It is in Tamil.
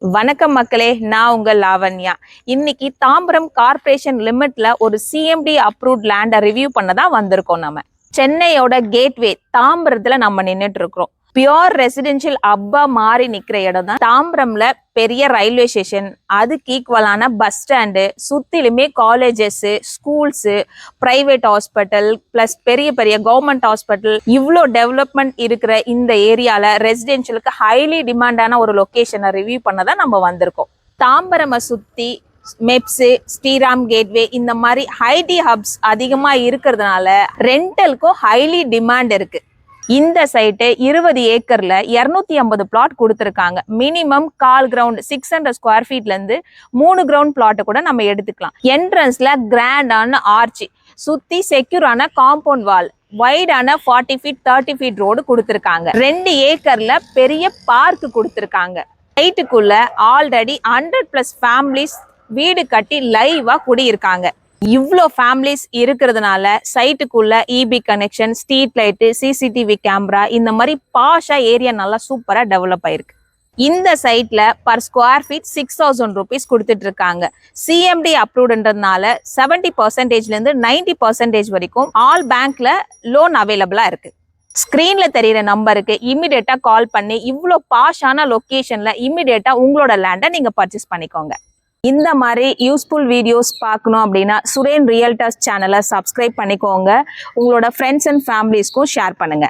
வணக்கம் மக்களே, நான் உங்க லாவண்யா. இன்னைக்கு தாம்பரம் கார்ப்பரேஷன் லிமிட்ல ஒரு சிஎம்டி அப்ரூவ்ட் லேண்டை ரிவ்யூ பண்ண தான் வந்திருக்கோம். நம்ம சென்னையோட கேட்வே தாம்பரத்துல நம்ம நின்றுட்டு இருக்கிறோம். பியோர் ரெசிடென்ஷியல் அப்பா மாறி நிக்கிற இடம் தான் தாம்பரம்ல. பெரிய ரயில்வே ஸ்டேஷன், அதுக்கு ஈக்குவலான பஸ் ஸ்டாண்டு, சுத்திலுமே colleges, schools, private hospital plus பெரிய பெரிய கவர்மெண்ட் ஹாஸ்பிட்டல், இவ்வளோ டெவலப்மெண்ட் இருக்கிற இந்த ஏரியால ரெசிடென்ஷியலுக்கு ஹைலி டிமாண்டான ஒரு லொகேஷனை ரிவ்யூ பண்ண தான் நம்ம வந்திருக்கோம். தாம்பரமை சுத்தி மெப்ஸ், ஸ்ரீராம் கேட்வே இந்த மாதிரி ஐடி ஹப்ஸ் அதிகமா இருக்கிறதுனால ரெண்டலுக்கும் ஹைலி டிமாண்ட் இருக்கு. இந்த சைட்டு 20 ஏக்கர்ல 250 பிளாட் கொடுத்துருக்காங்க. மினிமம் 1/4 கிரவுண்ட் 600 ஸ்கொயர் ஃபீட்ல இருந்து 3 கிரவுண்ட் பிளாட் கூட நம்ம எடுத்துக்கலாம். என்ட்ரன்ஸ்ல கிராண்டான ஆர்ச், சுத்தி செக்யூரான காம்பவுண்ட் வால், வைடான 40 ஃபீட் 30 ஃபீட் ரோடு கொடுத்துருக்காங்க. 2 ஏக்கர்ல பெரிய பார்க் கொடுத்துருக்காங்க. சைட்டுக்குள்ள ஆல்ரெடி 100+ ஃபேமிலிஸ் வீடு கட்டி லைவா குடியிருக்காங்க. இவ்வளோ ஃபேமிலிஸ் இருக்கிறதுனால சைட்டுக்குள்ள EB connection, street light, CCTV camera, இந்த மாதிரி பாஷா ஏரியா நல்லா சூப்பரா டெவலப் ஆயிருக்கு. இந்த சைட்ல பர் ஸ்கொயர் ஃபீட் 6000 rupees கொடுத்துட்டு இருக்காங்க. சிஎம்டி அப்ரூவ்டுன்றதுனால 70%லேருந்து 90% வரைக்கும் ஆல் பேங்க்ல லோன் அவைலபிளா இருக்கு. ஸ்கிரீன்ல தெரியிற நம்பருக்கு இமிடியேட்டா கால் பண்ணி இவ்வளோ பாஷான லொகேஷன்ல இமிடியேட்டா உங்களோட லேண்டை நீங்க பர்ச்சேஸ் பண்ணிக்கோங்க. இந்த மாதிரி யூஸ்ஃபுல் வீடியோஸ் பார்க்கணும் அப்படின்னா சுரேன் ரியல்டர்ஸ் சேனலை சப்ஸ்கிரைப் பண்ணிக்கோங்க. உங்களோட ஃப்ரெண்ட்ஸ் அண்ட் ஃபேமிலிஸ்க்கும் ஷேர் பண்ணுங்க.